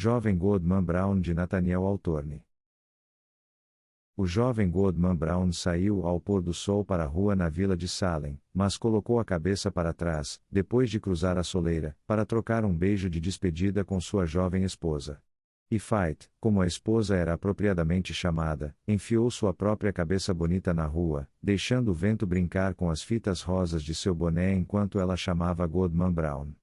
Jovem Goodman Brown de Nathaniel Hawthorne. O jovem Goodman Brown saiu ao pôr do sol para a rua na vila de Salem, mas colocou a cabeça para trás, depois de cruzar a soleira, para trocar um beijo de despedida com sua jovem esposa. E Fight, como a esposa era apropriadamente chamada, enfiou sua própria cabeça bonita na rua, deixando o vento brincar com as fitas rosas de seu boné enquanto ela chamava Goodman Brown.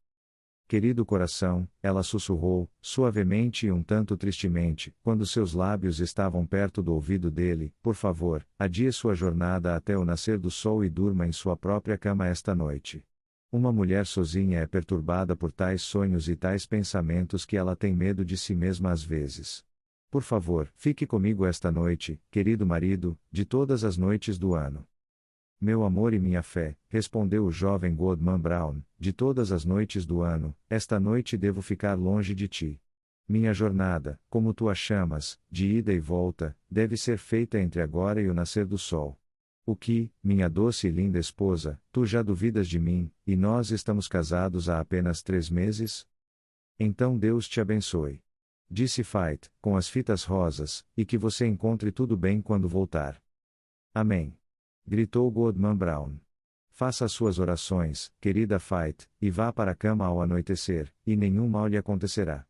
Querido coração, ela sussurrou, suavemente e um tanto tristemente, quando seus lábios estavam perto do ouvido dele, por favor, adie sua jornada até o nascer do sol e durma em sua própria cama esta noite. Uma mulher sozinha é perturbada por tais sonhos e tais pensamentos que ela tem medo de si mesma às vezes. Por favor, fique comigo esta noite, querido marido, de todas as noites do ano. Meu amor e minha fé, respondeu o jovem Goodman Brown, de todas as noites do ano, esta noite devo ficar longe de ti. Minha jornada, como tu a chamas, de ida e volta, deve ser feita entre agora e o nascer do sol. O que, minha doce e linda esposa, tu já duvidas de mim, e nós estamos casados há apenas 3 meses? Então Deus te abençoe. Disse Fight, com as fitas rosas, e que você encontre tudo bem quando voltar. Amém. Gritou Goodman Brown. Faça as suas orações, querida Fight, e vá para a cama ao anoitecer, e nenhum mal lhe acontecerá.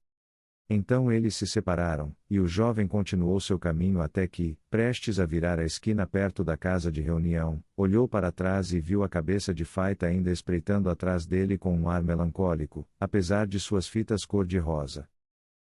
Então eles se separaram, e o jovem continuou seu caminho até que, prestes a virar a esquina perto da casa de reunião, olhou para trás e viu a cabeça de Fight ainda espreitando atrás dele com um ar melancólico, apesar de suas fitas cor-de-rosa.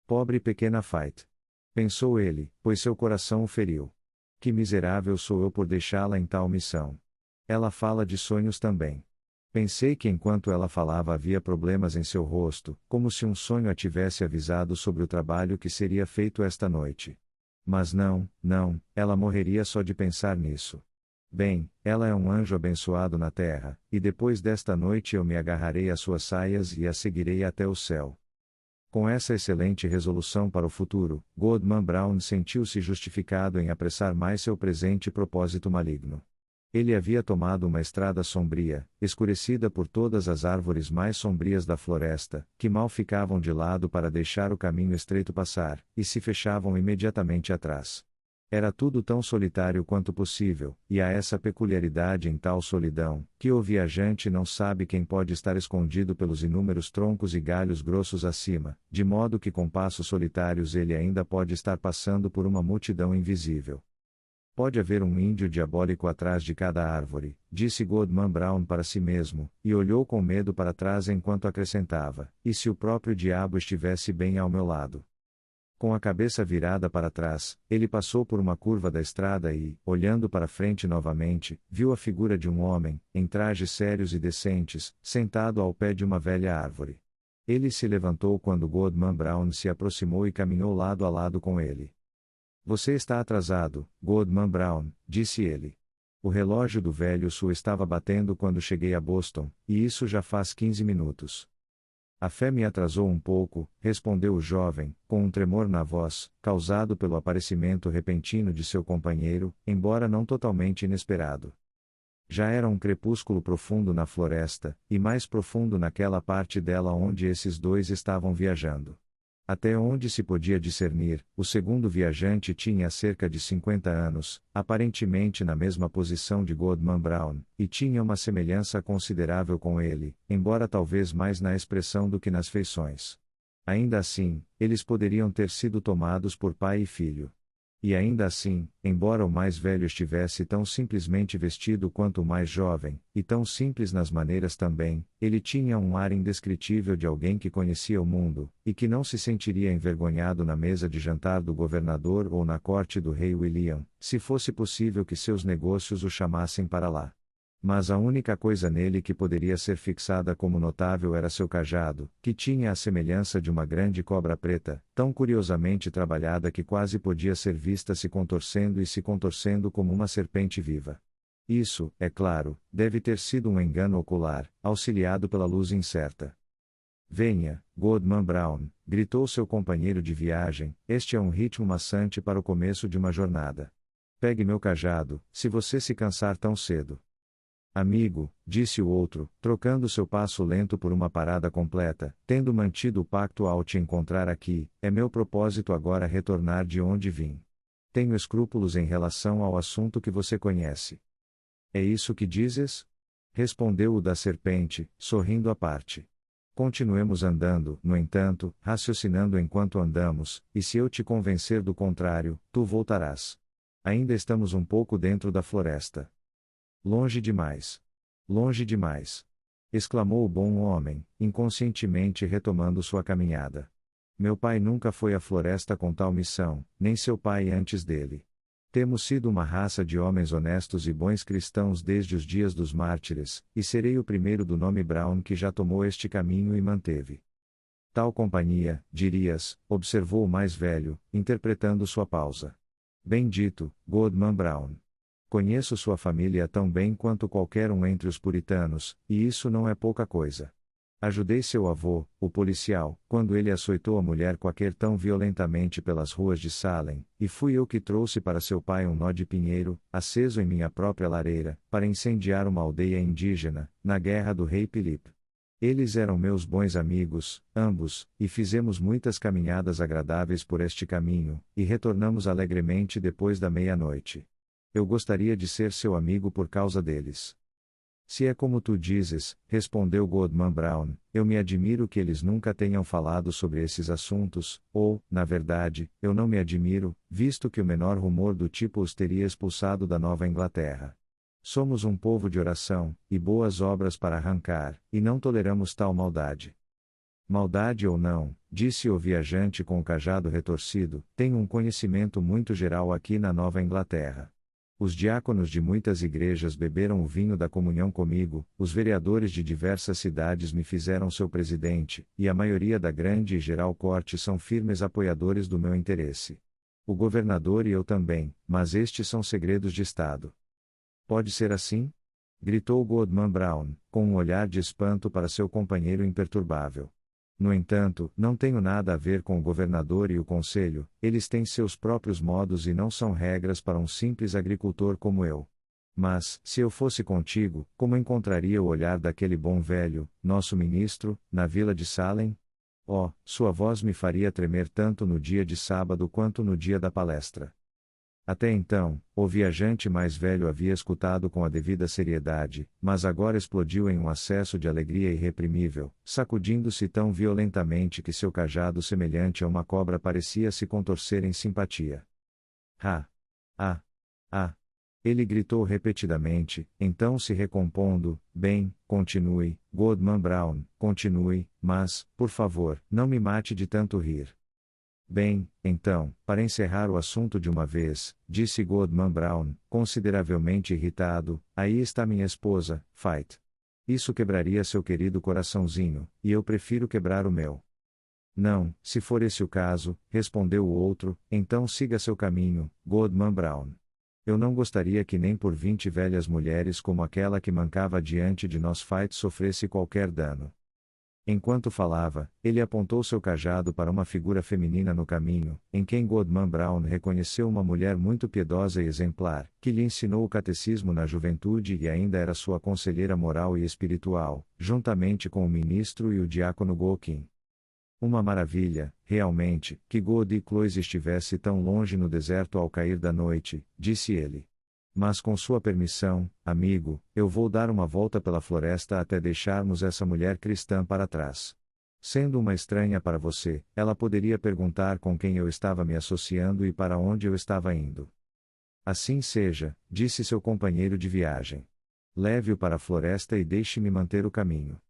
Pobre pequena Fight. Pensou ele, pois seu coração o feriu. Que miserável sou eu por deixá-la em tal missão. Ela fala de sonhos também. Pensei que enquanto ela falava havia problemas em seu rosto, como se um sonho a tivesse avisado sobre o trabalho que seria feito esta noite. Mas não, ela morreria só de pensar nisso. Bem, ela é um anjo abençoado na terra, e depois desta noite eu me agarrarei às suas saias e a seguirei até o céu. Com essa excelente resolução para o futuro, Goodman Brown sentiu-se justificado em apressar mais seu presente propósito maligno. Ele havia tomado uma estrada sombria, escurecida por todas as árvores mais sombrias da floresta, que mal ficavam de lado para deixar o caminho estreito passar, e se fechavam imediatamente atrás. Era tudo tão solitário quanto possível, e há essa peculiaridade em tal solidão, que o viajante não sabe quem pode estar escondido pelos inúmeros troncos e galhos grossos acima, de modo que com passos solitários ele ainda pode estar passando por uma multidão invisível. Pode haver um índio diabólico atrás de cada árvore, disse Goodman Brown para si mesmo, e olhou com medo para trás enquanto acrescentava, e se o próprio diabo estivesse bem ao meu lado? Com a cabeça virada para trás, ele passou por uma curva da estrada e, olhando para frente novamente, viu a figura de um homem, em trajes sérios e decentes, sentado ao pé de uma velha árvore. Ele se levantou quando Goodman Brown se aproximou e caminhou lado a lado com ele. Você está atrasado, Goodman Brown, disse ele. O relógio do velho sul estava batendo quando cheguei a Boston, e isso já faz 15 minutos. A fé me atrasou um pouco, respondeu o jovem, com um tremor na voz, causado pelo aparecimento repentino de seu companheiro, embora não totalmente inesperado. Já era um crepúsculo profundo na floresta, e mais profundo naquela parte dela onde esses dois estavam viajando. Até onde se podia discernir, o segundo viajante tinha cerca de 50 anos, aparentemente na mesma posição de Goodman Brown, e tinha uma semelhança considerável com ele, embora talvez mais na expressão do que nas feições. Ainda assim, eles poderiam ter sido tomados por pai e filho. E ainda assim, embora o mais velho estivesse tão simplesmente vestido quanto o mais jovem, e tão simples nas maneiras também, ele tinha um ar indescritível de alguém que conhecia o mundo, e que não se sentiria envergonhado na mesa de jantar do governador ou na corte do rei William, se fosse possível que seus negócios o chamassem para lá. Mas a única coisa nele que poderia ser fixada como notável era seu cajado, que tinha a semelhança de uma grande cobra preta, tão curiosamente trabalhada que quase podia ser vista se contorcendo como uma serpente viva. Isso, é claro, deve ter sido um engano ocular, auxiliado pela luz incerta. Venha, Goodman Brown, gritou seu companheiro de viagem, este é um ritmo maçante para o começo de uma jornada. Pegue meu cajado, se você se cansar tão cedo. Amigo, disse o outro, trocando seu passo lento por uma parada completa, tendo mantido o pacto ao te encontrar aqui, é meu propósito agora retornar de onde vim. Tenho escrúpulos em relação ao assunto que você conhece. É isso que dizes? Respondeu o da serpente, sorrindo à parte. Continuemos andando, no entanto, raciocinando enquanto andamos, e se eu te convencer do contrário, tu voltarás. Ainda estamos um pouco dentro da floresta. Longe demais. Longe demais. Exclamou o bom homem, inconscientemente retomando sua caminhada. Meu pai nunca foi à floresta com tal missão, nem seu pai antes dele. Temos sido uma raça de homens honestos e bons cristãos desde os dias dos mártires, e serei o primeiro do nome Brown que já tomou este caminho e manteve tal companhia, dirias, observou o mais velho, interpretando sua pausa. Bendito, Goodman Brown. Conheço sua família tão bem quanto qualquer um entre os puritanos, e isso não é pouca coisa. Ajudei seu avô, o policial, quando ele açoitou a mulher quaquer tão violentamente pelas ruas de Salem, e fui eu que trouxe para seu pai um nó de pinheiro, aceso em minha própria lareira, para incendiar uma aldeia indígena, na guerra do rei Filipe. Eles eram meus bons amigos, ambos, e fizemos muitas caminhadas agradáveis por este caminho, e retornamos alegremente depois da meia-noite. Eu gostaria de ser seu amigo por causa deles. Se é como tu dizes, respondeu Goodman Brown, eu me admiro que eles nunca tenham falado sobre esses assuntos, ou, na verdade, eu não me admiro, visto que o menor rumor do tipo os teria expulsado da Nova Inglaterra. Somos um povo de oração, e boas obras para arrancar, e não toleramos tal maldade. Maldade ou não, disse o viajante com o cajado retorcido, tenho um conhecimento muito geral aqui na Nova Inglaterra. Os diáconos de muitas igrejas beberam o vinho da comunhão comigo, os vereadores de diversas cidades me fizeram seu presidente, e a maioria da grande e geral corte são firmes apoiadores do meu interesse. O governador e eu também, mas estes são segredos de Estado. Pode ser assim? Gritou Goodman Brown, com um olhar de espanto para seu companheiro imperturbável. No entanto, não tenho nada a ver com o governador e o conselho, eles têm seus próprios modos e não são regras para um simples agricultor como eu. Mas, se eu fosse contigo, como encontraria o olhar daquele bom velho, nosso ministro, na vila de Salem? Oh, sua voz me faria tremer tanto no dia de sábado quanto no dia da palestra. Até então, o viajante mais velho havia escutado com a devida seriedade, mas agora explodiu em um acesso de alegria irreprimível, sacudindo-se tão violentamente que seu cajado semelhante a uma cobra parecia se contorcer em simpatia. Ah! Ah! Ah! Ele gritou repetidamente, então se recompondo, bem, continue, Goodman Brown, continue, mas, por favor, não me mate de tanto rir. Bem, então, para encerrar o assunto de uma vez, disse Goodman Brown, consideravelmente irritado, aí está minha esposa, Fight. Isso quebraria seu querido coraçãozinho, e eu prefiro quebrar o meu. Não, se for esse o caso, respondeu o outro, então siga seu caminho, Goodman Brown. Eu não gostaria que nem por 20 velhas mulheres como aquela que mancava diante de nós Fight sofresse qualquer dano. Enquanto falava, ele apontou seu cajado para uma figura feminina no caminho, em quem Goodman Brown reconheceu uma mulher muito piedosa e exemplar, que lhe ensinou o catecismo na juventude e ainda era sua conselheira moral e espiritual, juntamente com o ministro e o diácono Gokin. Uma maravilha, realmente, que God e Clois estivesse tão longe no deserto ao cair da noite, disse ele. Mas com sua permissão, amigo, eu vou dar uma volta pela floresta até deixarmos essa mulher cristã para trás. Sendo uma estranha para você, ela poderia perguntar com quem eu estava me associando e para onde eu estava indo. Assim seja, disse seu companheiro de viagem. Leve-o para a floresta e deixe-me manter o caminho.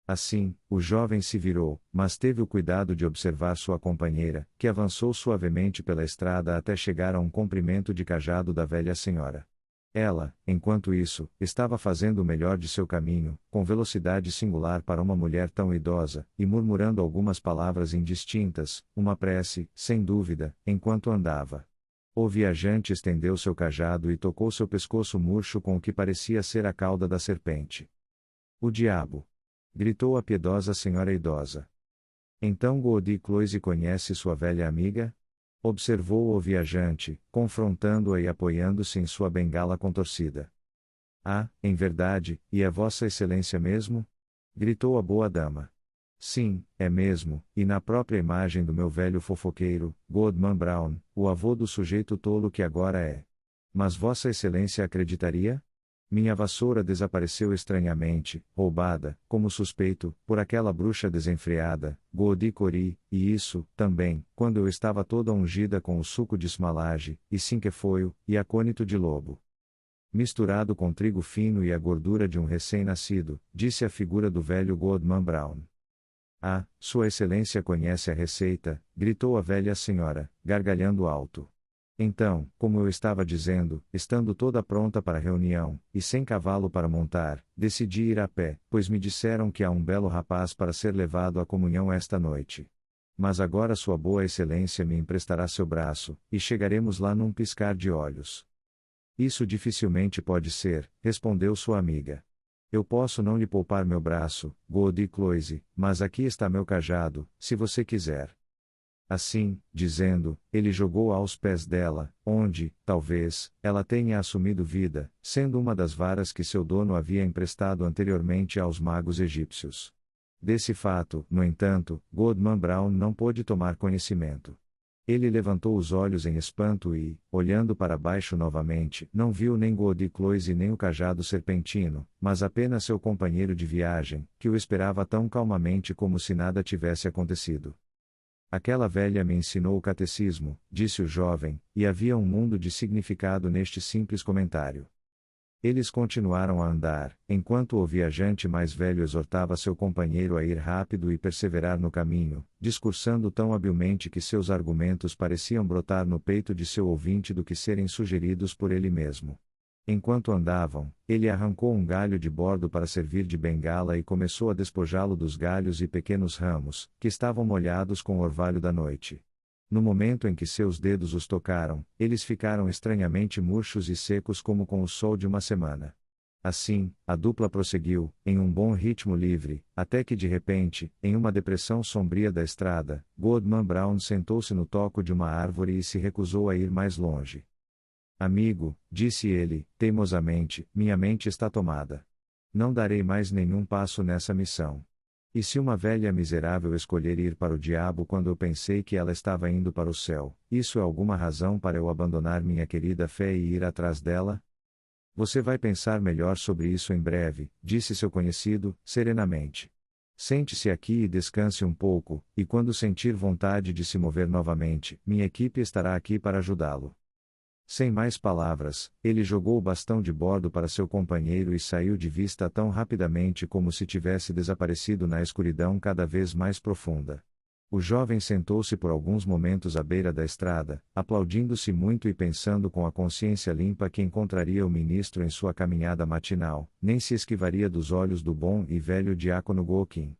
Assim, o jovem se virou, mas teve o cuidado de observar sua companheira, que avançou suavemente pela estrada até chegar a um comprimento de cajado da velha senhora. Ela, enquanto isso, estava fazendo o melhor de seu caminho, com velocidade singular para uma mulher tão idosa, e murmurando algumas palavras indistintas, uma prece, sem dúvida, enquanto andava. O viajante estendeu seu cajado e tocou seu pescoço murcho com o que parecia ser a cauda da serpente. O diabo! Gritou a piedosa senhora idosa. Então Goody Cloise conhece sua velha amiga? Observou o viajante, confrontando-a e apoiando-se em sua bengala contorcida. Ah, em verdade, e é Vossa Excelência mesmo? Gritou a boa dama. Sim, é mesmo, e na própria imagem do meu velho fofoqueiro, Goodman Brown, o avô do sujeito tolo que agora é. Mas Vossa Excelência acreditaria? Minha vassoura desapareceu estranhamente, roubada, como suspeito, por aquela bruxa desenfreada, Godi Cori, e isso, também, quando eu estava toda ungida com o suco de esmalage, e cinquefoio, e acônito de lobo. Misturado com trigo fino e a gordura de um recém-nascido, disse a figura do velho Goodman Brown. Ah, Sua Excelência conhece a receita, gritou a velha senhora, gargalhando alto. Então, como eu estava dizendo, estando toda pronta para a reunião, e sem cavalo para montar, decidi ir a pé, pois me disseram que há um belo rapaz para ser levado à comunhão esta noite. Mas agora Sua Boa Excelência me emprestará seu braço, e chegaremos lá num piscar de olhos. Isso dificilmente pode ser, respondeu sua amiga. Eu posso não lhe poupar meu braço, Godi Cloise, mas aqui está meu cajado, se você quiser. Assim, dizendo, ele jogou aos pés dela, onde, talvez, ela tenha assumido vida, sendo uma das varas que seu dono havia emprestado anteriormente aos magos egípcios. Desse fato, no entanto, Goodman Brown não pôde tomar conhecimento. Ele levantou os olhos em espanto e, olhando para baixo novamente, não viu nem Godi Cloise nem o cajado serpentino, mas apenas seu companheiro de viagem, que o esperava tão calmamente como se nada tivesse acontecido. Aquela velha me ensinou o catecismo, disse o jovem, e havia um mundo de significado neste simples comentário. Eles continuaram a andar, enquanto o viajante mais velho exortava seu companheiro a ir rápido e perseverar no caminho, discursando tão habilmente que seus argumentos pareciam brotar no peito de seu ouvinte do que serem sugeridos por ele mesmo. Enquanto andavam, ele arrancou um galho de bordo para servir de bengala e começou a despojá-lo dos galhos e pequenos ramos, que estavam molhados com o orvalho da noite. No momento em que seus dedos os tocaram, eles ficaram estranhamente murchos e secos como com o sol de uma semana. Assim, a dupla prosseguiu, em um bom ritmo livre, até que de repente, em uma depressão sombria da estrada, Goodman Brown sentou-se no toco de uma árvore e se recusou a ir mais longe. Amigo, disse ele, teimosamente, minha mente está tomada. Não darei mais nenhum passo nessa missão. E se uma velha miserável escolher ir para o diabo quando eu pensei que ela estava indo para o céu, isso é alguma razão para eu abandonar minha querida fé e ir atrás dela? Você vai pensar melhor sobre isso em breve, disse seu conhecido, serenamente. Sente-se aqui e descanse um pouco, e quando sentir vontade de se mover novamente, minha equipe estará aqui para ajudá-lo. Sem mais palavras, ele jogou o bastão de bordo para seu companheiro e saiu de vista tão rapidamente como se tivesse desaparecido na escuridão cada vez mais profunda. O jovem sentou-se por alguns momentos à beira da estrada, aplaudindo-se muito e pensando com a consciência limpa que encontraria o ministro em sua caminhada matinal, nem se esquivaria dos olhos do bom e velho diácono Gokin.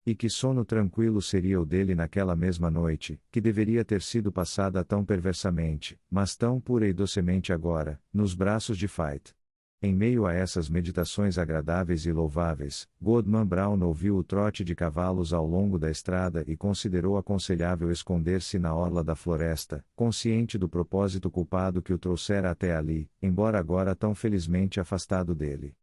E que sono tranquilo seria o dele naquela mesma noite, que deveria ter sido passada tão perversamente, mas tão pura e docemente agora, nos braços de Fait. Em meio a essas meditações agradáveis e louváveis, Goodman Brown ouviu o trote de cavalos ao longo da estrada e considerou aconselhável esconder-se na orla da floresta, consciente do propósito culpado que o trouxera até ali, embora agora tão felizmente afastado dele.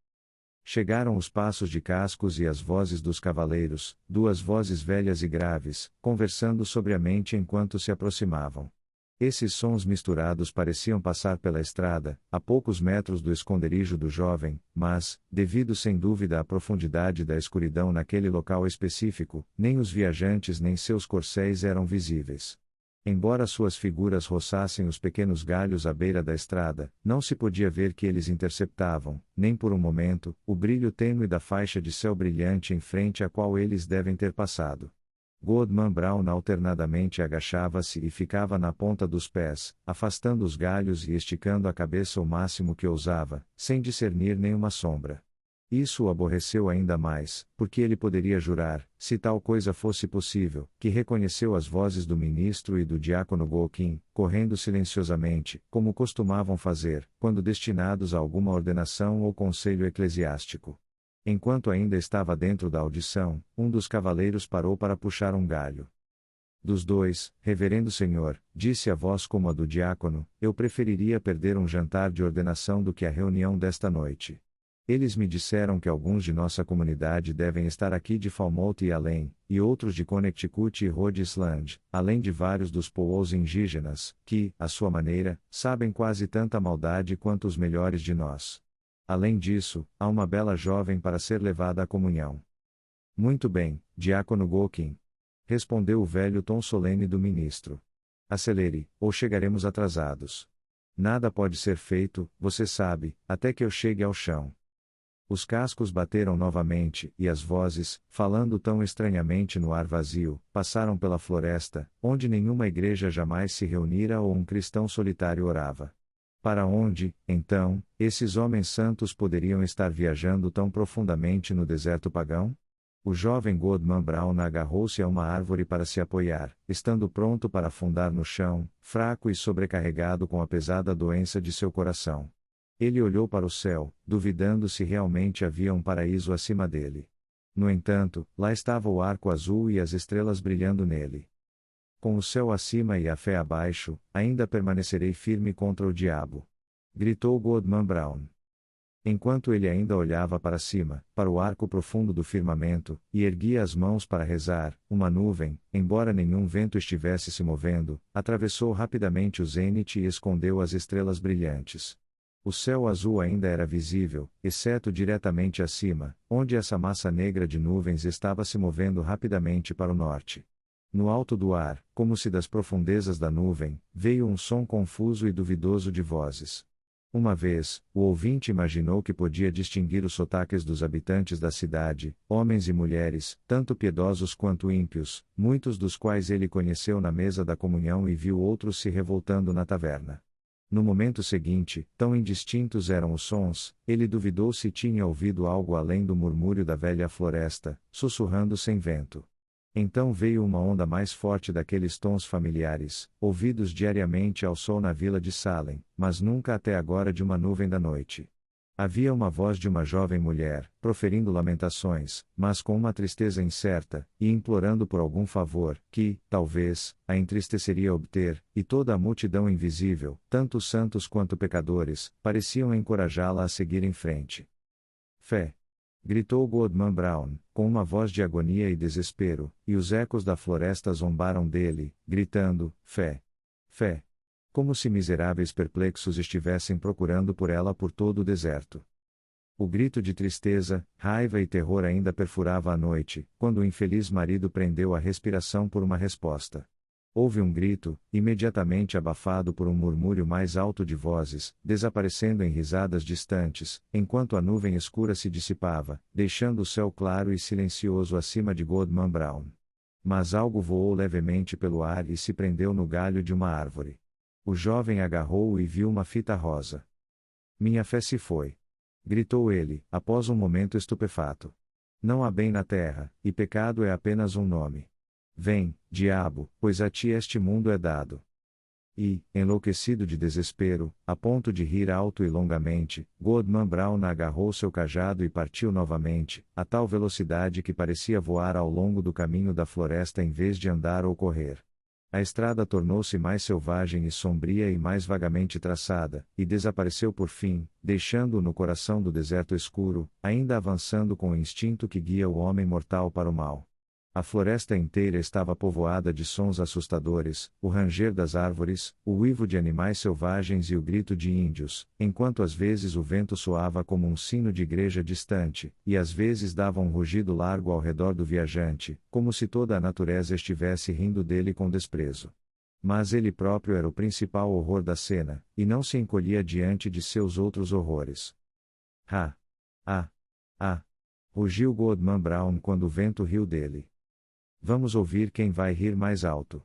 Chegaram os passos de cascos e as vozes dos cavaleiros, duas vozes velhas e graves, conversando sobriamente enquanto se aproximavam. Esses sons misturados pareciam passar pela estrada, a poucos metros do esconderijo do jovem, mas, devido sem dúvida à profundidade da escuridão naquele local específico, nem os viajantes nem seus corcéis eram visíveis. Embora suas figuras roçassem os pequenos galhos à beira da estrada, não se podia ver que eles interceptavam, nem por um momento, o brilho tênue da faixa de céu brilhante em frente à qual eles devem ter passado. Goodman Brown alternadamente agachava-se e ficava na ponta dos pés, afastando os galhos e esticando a cabeça o máximo que ousava, sem discernir nenhuma sombra. Isso o aborreceu ainda mais, porque ele poderia jurar, se tal coisa fosse possível, que reconheceu as vozes do ministro e do diácono Gokin, correndo silenciosamente, como costumavam fazer, quando destinados a alguma ordenação ou conselho eclesiástico. Enquanto ainda estava dentro da audição, um dos cavaleiros parou para puxar um galho. Dos dois, reverendo senhor, disse a voz como a do diácono, eu preferiria perder um jantar de ordenação do que a reunião desta noite. Eles me disseram que alguns de nossa comunidade devem estar aqui de Falmouth e além, e outros de Connecticut e Rhode Island, além de vários dos powwows indígenas, que, à sua maneira, sabem quase tanta maldade quanto os melhores de nós. Além disso, há uma bela jovem para ser levada à comunhão. Muito bem, diácono Gokin. Respondeu o velho tom solene do ministro. Acelere, ou chegaremos atrasados. Nada pode ser feito, você sabe, até que eu chegue ao chão. Os cascos bateram novamente, e as vozes, falando tão estranhamente no ar vazio, passaram pela floresta, onde nenhuma igreja jamais se reunira ou um cristão solitário orava. Para onde, então, esses homens santos poderiam estar viajando tão profundamente no deserto pagão? O jovem Goodman Brown agarrou-se a uma árvore para se apoiar, estando pronto para afundar no chão, fraco e sobrecarregado com a pesada doença de seu coração. Ele olhou para o céu, duvidando se realmente havia um paraíso acima dele. No entanto, lá estava o arco azul e as estrelas brilhando nele. Com o céu acima e a fé abaixo, ainda permanecerei firme contra o diabo. Gritou Goodman Brown. Enquanto ele ainda olhava para cima, para o arco profundo do firmamento, e erguia as mãos para rezar, uma nuvem, embora nenhum vento estivesse se movendo, atravessou rapidamente o zênite e escondeu as estrelas brilhantes. O céu azul ainda era visível, exceto diretamente acima, onde essa massa negra de nuvens estava se movendo rapidamente para o norte. No alto do ar, como se das profundezas da nuvem, veio um som confuso e duvidoso de vozes. Uma vez, o ouvinte imaginou que podia distinguir os sotaques dos habitantes da cidade, homens e mulheres, tanto piedosos quanto ímpios, muitos dos quais ele conheceu na mesa da comunhão e viu outros se revoltando na taverna. No momento seguinte, tão indistintos eram os sons, ele duvidou se tinha ouvido algo além do murmúrio da velha floresta, sussurrando sem vento. Então veio uma onda mais forte daqueles tons familiares, ouvidos diariamente ao sol na vila de Salem, mas nunca até agora de uma nuvem da noite. Havia uma voz de uma jovem mulher, proferindo lamentações, mas com uma tristeza incerta, e implorando por algum favor, que, talvez, a entristeceria obter, e toda a multidão invisível, tanto santos quanto pecadores, pareciam encorajá-la a seguir em frente. Fé! Gritou Goodman Brown, com uma voz de agonia e desespero, e os ecos da floresta zombaram dele, gritando: Fé! Fé! Como se miseráveis perplexos estivessem procurando por ela por todo o deserto. O grito de tristeza, raiva e terror ainda perfurava a noite, quando o infeliz marido prendeu a respiração por uma resposta. Houve um grito, imediatamente abafado por um murmúrio mais alto de vozes, desaparecendo em risadas distantes, enquanto a nuvem escura se dissipava, deixando o céu claro e silencioso acima de Goodman Brown. Mas algo voou levemente pelo ar e se prendeu no galho de uma árvore. O jovem agarrou-o e viu uma fita rosa. Minha fé se foi. Gritou ele, após um momento estupefato. Não há bem na terra, e pecado é apenas um nome. Vem, diabo, pois a ti este mundo é dado. E, enlouquecido de desespero, a ponto de rir alto e longamente, Goodman Brown agarrou seu cajado e partiu novamente, a tal velocidade que parecia voar ao longo do caminho da floresta em vez de andar ou correr. A estrada tornou-se mais selvagem e sombria e mais vagamente traçada, e desapareceu por fim, deixando-o no coração do deserto escuro, ainda avançando com o instinto que guia o homem mortal para o mal. A floresta inteira estava povoada de sons assustadores, o ranger das árvores, o uivo de animais selvagens e o grito de índios, enquanto às vezes o vento soava como um sino de igreja distante, e às vezes dava um rugido largo ao redor do viajante, como se toda a natureza estivesse rindo dele com desprezo. Mas ele próprio era o principal horror da cena, e não se encolhia diante de seus outros horrores. Ha! Ah! Ah! Rugiu Goodman Brown quando o vento riu dele. Vamos ouvir quem vai rir mais alto.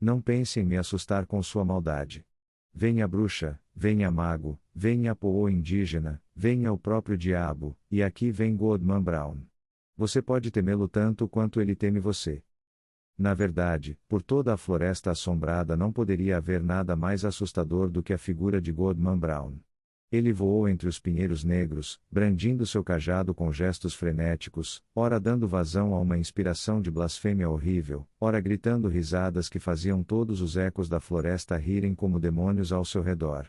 Não pense em me assustar com sua maldade. Venha bruxa, venha mago, venha poô indígena, venha o próprio diabo, e aqui vem Goodman Brown. Você pode temê-lo tanto quanto ele teme você. Na verdade, por toda a floresta assombrada não poderia haver nada mais assustador do que a figura de Goodman Brown. Ele voou entre os pinheiros negros, brandindo seu cajado com gestos frenéticos, ora dando vazão a uma inspiração de blasfêmia horrível, ora gritando risadas que faziam todos os ecos da floresta rirem como demônios ao seu redor.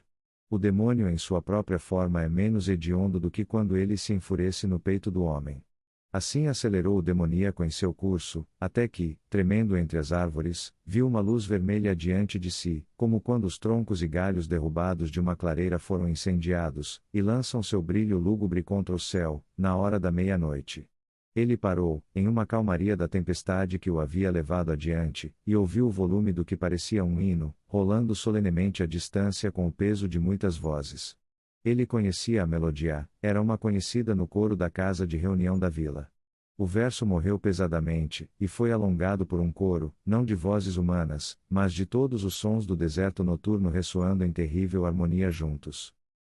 O demônio em sua própria forma é menos hediondo do que quando ele se enfurece no peito do homem. Assim acelerou o demoníaco em seu curso, até que, tremendo entre as árvores, viu uma luz vermelha diante de si, como quando os troncos e galhos derrubados de uma clareira foram incendiados, e lançam seu brilho lúgubre contra o céu, na hora da meia-noite. Ele parou, em uma calmaria da tempestade que o havia levado adiante, e ouviu o volume do que parecia um hino, rolando solenemente à distância com o peso de muitas vozes. Ele conhecia a melodia, era uma conhecida no coro da casa de reunião da vila. O verso morreu pesadamente, e foi alongado por um coro, não de vozes humanas, mas de todos os sons do deserto noturno ressoando em terrível harmonia juntos.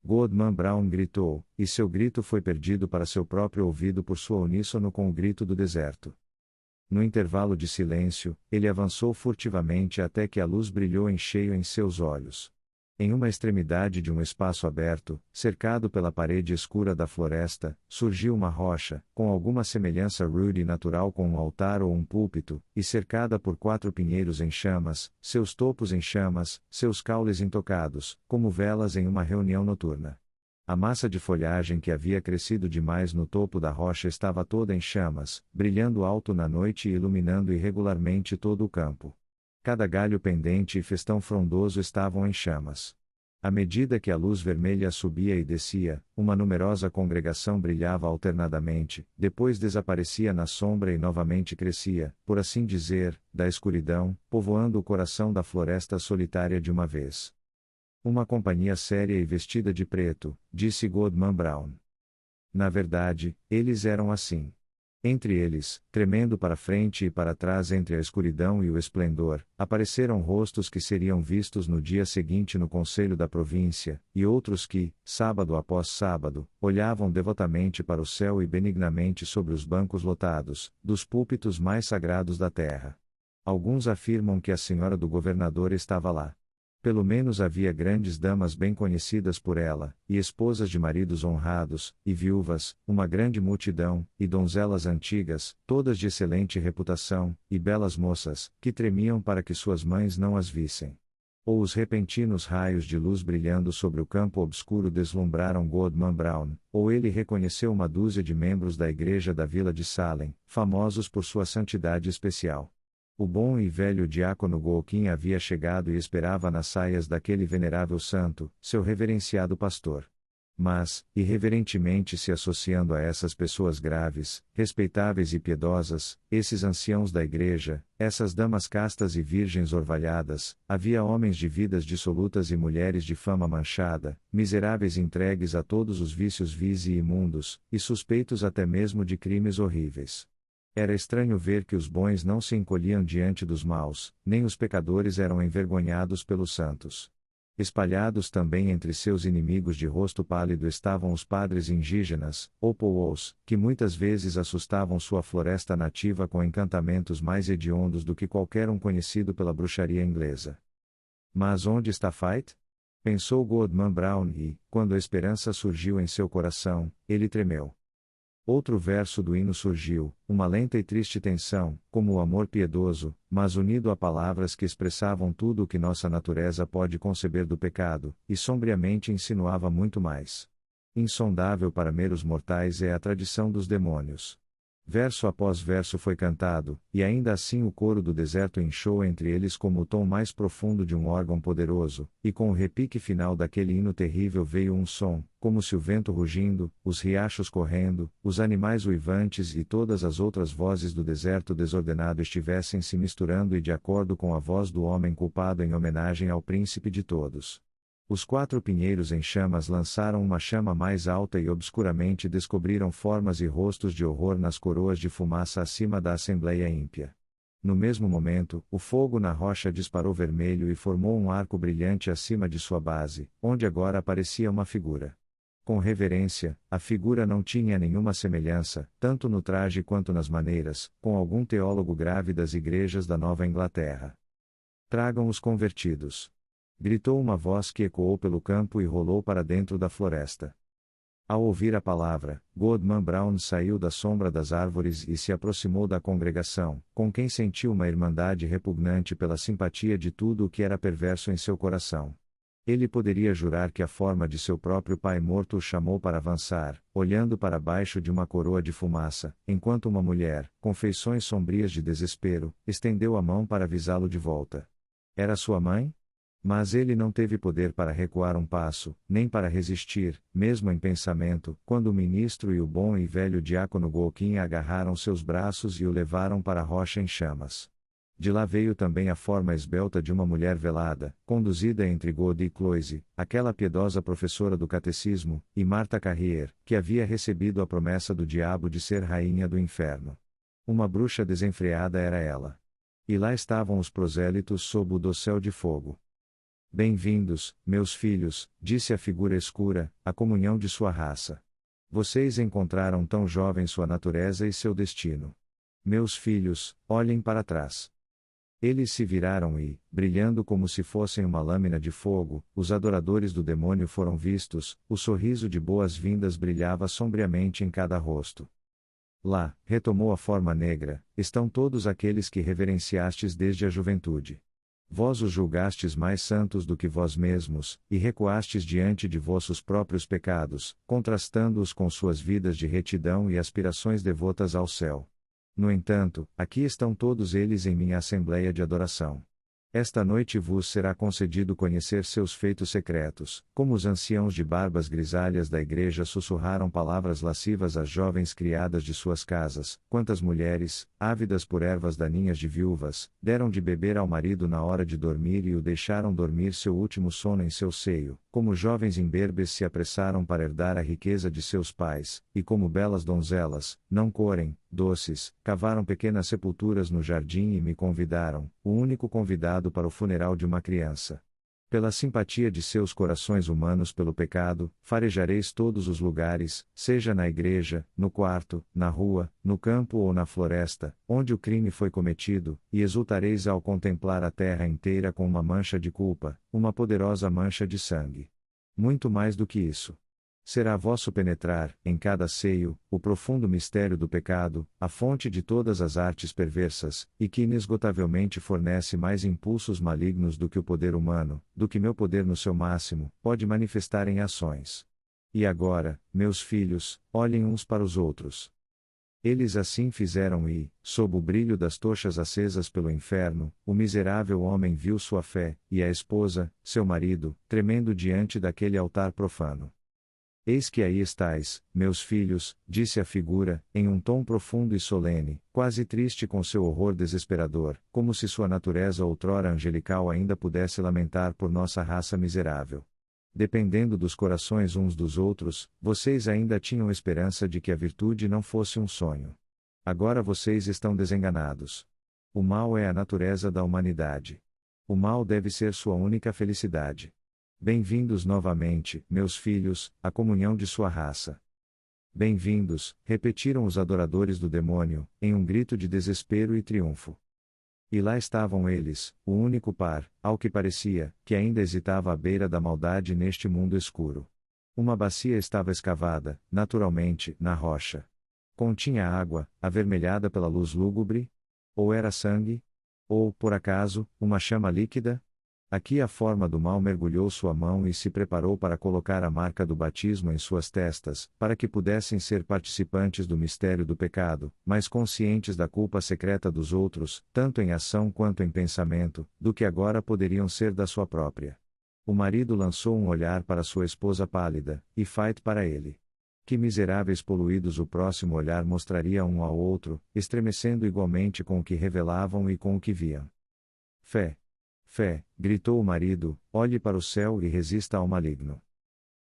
Goodman Brown gritou, e seu grito foi perdido para seu próprio ouvido por sua uníssono com o grito do deserto. No intervalo de silêncio, ele avançou furtivamente até que a luz brilhou em cheio em seus olhos. Em uma extremidade de um espaço aberto, cercado pela parede escura da floresta, surgiu uma rocha, com alguma semelhança rude e natural com um altar ou um púlpito, e cercada por 4 pinheiros em chamas, seus topos em chamas, seus caules intocados, como velas em uma reunião noturna. A massa de folhagem que havia crescido demais no topo da rocha estava toda em chamas, brilhando alto na noite e iluminando irregularmente todo o campo. Cada galho pendente e festão frondoso estavam em chamas. À medida que a luz vermelha subia e descia, uma numerosa congregação brilhava alternadamente, depois desaparecia na sombra e novamente crescia, por assim dizer, da escuridão, povoando o coração da floresta solitária de uma vez. Uma companhia séria e vestida de preto, disse Goodman Brown. Na verdade, eles eram assim. Entre eles, tremendo para frente e para trás entre a escuridão e o esplendor, apareceram rostos que seriam vistos no dia seguinte no conselho da província, e outros que, sábado após sábado, olhavam devotamente para o céu e benignamente sobre os bancos lotados, dos púlpitos mais sagrados da terra. Alguns afirmam que a senhora do governador estava lá. Pelo menos havia grandes damas bem conhecidas por ela, e esposas de maridos honrados, e viúvas, uma grande multidão, e donzelas antigas, todas de excelente reputação, e belas moças, que tremiam para que suas mães não as vissem. Ou os repentinos raios de luz brilhando sobre o campo obscuro deslumbraram Goodman Brown, ou ele reconheceu uma dúzia de membros da igreja da vila de Salem, famosos por sua santidade especial. O bom e velho diácono Golkin havia chegado e esperava nas saias daquele venerável santo, seu reverenciado pastor. Mas, irreverentemente se associando a essas pessoas graves, respeitáveis e piedosas, esses anciãos da igreja, essas damas castas e virgens orvalhadas, havia homens de vidas dissolutas e mulheres de fama manchada, miseráveis entregues a todos os vícios vis e imundos, e suspeitos até mesmo de crimes horríveis. Era estranho ver que os bons não se encolhiam diante dos maus, nem os pecadores eram envergonhados pelos santos. Espalhados também entre seus inimigos de rosto pálido estavam os padres indígenas, ou powwows, que muitas vezes assustavam sua floresta nativa com encantamentos mais hediondos do que qualquer um conhecido pela bruxaria inglesa. Mas onde está Fight? Pensou Goodman Brown e, quando a esperança surgiu em seu coração, ele tremeu. Outro verso do hino surgiu, uma lenta e triste tensão, como o amor piedoso, mas unido a palavras que expressavam tudo o que nossa natureza pode conceber do pecado, e sombriamente insinuava muito mais. Insondável para meros mortais é a tradição dos demônios. Verso após verso foi cantado, e ainda assim o coro do deserto inchou entre eles como o tom mais profundo de um órgão poderoso, e com o repique final daquele hino terrível veio um som, como se o vento rugindo, os riachos correndo, os animais uivantes e todas as outras vozes do deserto desordenado estivessem se misturando e de acordo com a voz do homem culpado em homenagem ao príncipe de todos. Os 4 pinheiros em chamas lançaram uma chama mais alta e obscuramente descobriram formas e rostos de horror nas coroas de fumaça acima da Assembleia Ímpia. No mesmo momento, o fogo na rocha disparou vermelho e formou um arco brilhante acima de sua base, onde agora aparecia uma figura. Com reverência, a figura não tinha nenhuma semelhança, tanto no traje quanto nas maneiras, com algum teólogo grave das igrejas da Nova Inglaterra. Tragam os convertidos! Gritou uma voz que ecoou pelo campo e rolou para dentro da floresta. Ao ouvir a palavra, Goodman Brown saiu da sombra das árvores e se aproximou da congregação, com quem sentiu uma irmandade repugnante pela simpatia de tudo o que era perverso em seu coração. Ele poderia jurar que a forma de seu próprio pai morto o chamou para avançar, olhando para baixo de uma coroa de fumaça, enquanto uma mulher, com feições sombrias de desespero, estendeu a mão para avisá-lo de volta. Era sua mãe? Mas ele não teve poder para recuar um passo, nem para resistir, mesmo em pensamento, quando o ministro e o bom e velho diácono Golquim agarraram seus braços e o levaram para a rocha em chamas. De lá veio também a forma esbelta de uma mulher velada, conduzida entre God e Cloise, aquela piedosa professora do catecismo, e Martha Carrier, que havia recebido a promessa do diabo de ser rainha do inferno. Uma bruxa desenfreada era ela. E lá estavam os prosélitos sob o dossel de fogo. Bem-vindos, meus filhos, disse a figura escura, à comunhão de sua raça. Vocês encontraram tão jovem sua natureza e seu destino. Meus filhos, olhem para trás. Eles se viraram e, brilhando como se fossem uma lâmina de fogo, os adoradores do demônio foram vistos, o sorriso de boas-vindas brilhava sombriamente em cada rosto. Lá, retomou a forma negra, estão todos aqueles que reverenciastes desde a juventude. Vós os julgastes mais santos do que vós mesmos, e recuastes diante de vossos próprios pecados, contrastando-os com suas vidas de retidão e aspirações devotas ao céu. No entanto, aqui estão todos eles em minha assembleia de adoração. Esta noite vos será concedido conhecer seus feitos secretos, como os anciãos de barbas grisalhas da igreja sussurraram palavras lascivas às jovens criadas de suas casas, quantas mulheres, ávidas por ervas daninhas de viúvas, deram de beber ao marido na hora de dormir e o deixaram dormir seu último sono em seu seio, como jovens imberbes se apressaram para herdar a riqueza de seus pais, e como belas donzelas, não corem, doces, cavaram pequenas sepulturas no jardim e me convidaram, o único convidado para o funeral de uma criança. Pela simpatia de seus corações humanos pelo pecado, farejareis todos os lugares, seja na igreja, no quarto, na rua, no campo ou na floresta, onde o crime foi cometido, e exultareis ao contemplar a terra inteira com uma mancha de culpa, uma poderosa mancha de sangue. Muito mais do que isso. Será vosso penetrar, em cada seio, o profundo mistério do pecado, a fonte de todas as artes perversas, e que inesgotavelmente fornece mais impulsos malignos do que o poder humano, do que meu poder no seu máximo, pode manifestar em ações. E agora, meus filhos, olhem uns para os outros. Eles assim fizeram e, sob o brilho das tochas acesas pelo inferno, o miserável homem viu sua fé, e a esposa, seu marido, tremendo diante daquele altar profano. Eis que aí estais, meus filhos, disse a figura, em um tom profundo e solene, quase triste com seu horror desesperador, como se sua natureza outrora angelical ainda pudesse lamentar por nossa raça miserável. Dependendo dos corações uns dos outros, vocês ainda tinham esperança de que a virtude não fosse um sonho. Agora vocês estão desenganados. O mal é a natureza da humanidade. O mal deve ser sua única felicidade. Bem-vindos novamente, meus filhos, à comunhão de sua raça. Bem-vindos, repetiram os adoradores do demônio, em um grito de desespero e triunfo. E lá estavam eles, o único par, ao que parecia, que ainda hesitava à beira da maldade neste mundo escuro. Uma bacia estava escavada, naturalmente, na rocha. Continha água, avermelhada pela luz lúgubre? Ou era sangue? Ou, por acaso, uma chama líquida? Aqui a forma do mal mergulhou sua mão e se preparou para colocar a marca do batismo em suas testas, para que pudessem ser participantes do mistério do pecado, mas conscientes da culpa secreta dos outros, tanto em ação quanto em pensamento, do que agora poderiam ser da sua própria. O marido lançou um olhar para sua esposa pálida, e Fait para ele. Que miseráveis poluídos o próximo olhar mostraria um ao outro, estremecendo igualmente com o que revelavam e com o que viam. Fé! Fé, gritou o marido, olhe para o céu e resista ao maligno.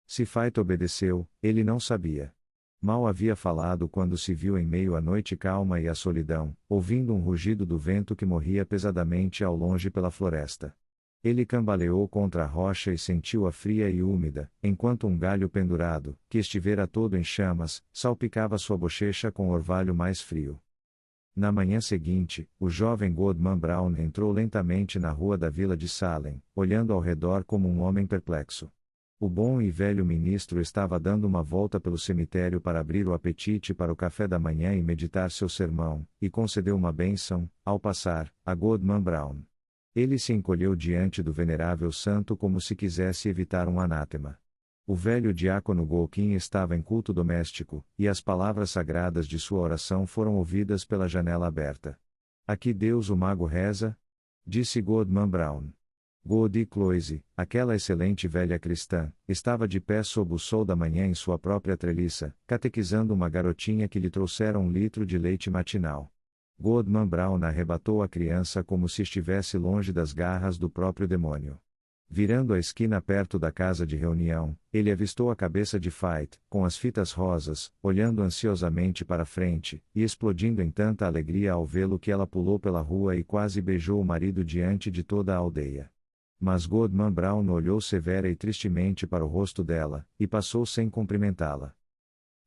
Se Fait obedeceu, ele não sabia. Mal havia falado quando se viu em meio à noite calma e à solidão, ouvindo um rugido do vento que morria pesadamente ao longe pela floresta. Ele cambaleou contra a rocha e sentiu-a fria e úmida, enquanto um galho pendurado, que estivera todo em chamas, salpicava sua bochecha com orvalho mais frio. Na manhã seguinte, o jovem Goodman Brown entrou lentamente na rua da vila de Salem, olhando ao redor como um homem perplexo. O bom e velho ministro estava dando uma volta pelo cemitério para abrir o apetite para o café da manhã e meditar seu sermão, e concedeu uma bênção, ao passar, a Goodman Brown. Ele se encolheu diante do venerável santo como se quisesse evitar um anátema. O velho diácono Golkin estava em culto doméstico, e as palavras sagradas de sua oração foram ouvidas pela janela aberta. Aqui Deus o mago reza? Disse Goodman Brown. Goody Cloise, aquela excelente velha cristã, estava de pé sob o sol da manhã em sua própria treliça, catequizando uma garotinha que lhe trouxera 1 litro de leite matinal. Goodman Brown arrebatou a criança como se estivesse longe das garras do próprio demônio. Virando a esquina perto da casa de reunião, ele avistou a cabeça de Fight, com as fitas rosas, olhando ansiosamente para frente, e explodindo em tanta alegria ao vê-lo que ela pulou pela rua e quase beijou o marido diante de toda a aldeia. Mas Goodman Brown olhou severa e tristemente para o rosto dela, e passou sem cumprimentá-la.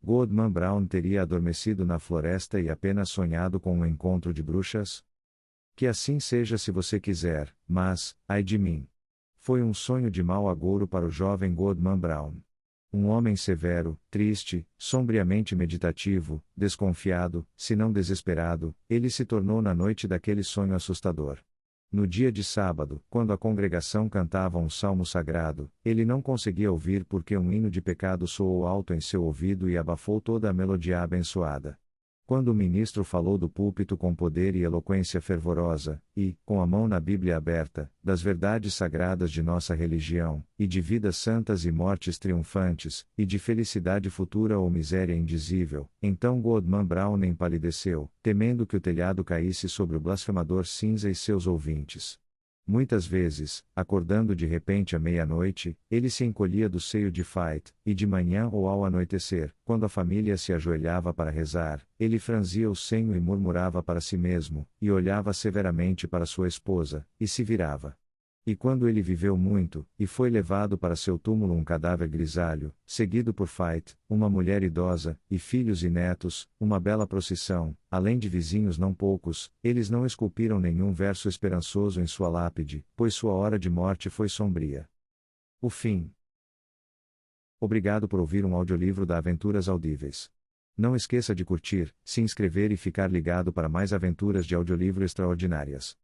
Goodman Brown teria adormecido na floresta e apenas sonhado com um encontro de bruxas? Que assim seja se você quiser, mas, ai de mim! Foi um sonho de mau agouro para o jovem Goodman Brown. Um homem severo, triste, sombriamente meditativo, desconfiado, se não desesperado, ele se tornou na noite daquele sonho assustador. No dia de sábado, quando a congregação cantava um salmo sagrado, ele não conseguia ouvir porque um hino de pecado soou alto em seu ouvido e abafou toda a melodia abençoada. Quando o ministro falou do púlpito com poder e eloquência fervorosa, e, com a mão na Bíblia aberta, das verdades sagradas de nossa religião, e de vidas santas e mortes triunfantes, e de felicidade futura ou miséria indizível, então Goodman Brown empalideceu, temendo que o telhado caísse sobre o blasfemador cinza e seus ouvintes. Muitas vezes, acordando de repente à meia-noite, ele se encolhia do seio de Fight, e de manhã ou ao anoitecer, quando a família se ajoelhava para rezar, ele franzia o senho e murmurava para si mesmo, e olhava severamente para sua esposa, e se virava. E quando ele viveu muito, e foi levado para seu túmulo um cadáver grisalho, seguido por Fight, uma mulher idosa, e filhos e netos, uma bela procissão, além de vizinhos não poucos, eles não esculpiram nenhum verso esperançoso em sua lápide, pois sua hora de morte foi sombria. O fim. Obrigado por ouvir um audiolivro da Aventuras Audíveis. Não esqueça de curtir, se inscrever e ficar ligado para mais aventuras de audiolivro extraordinárias.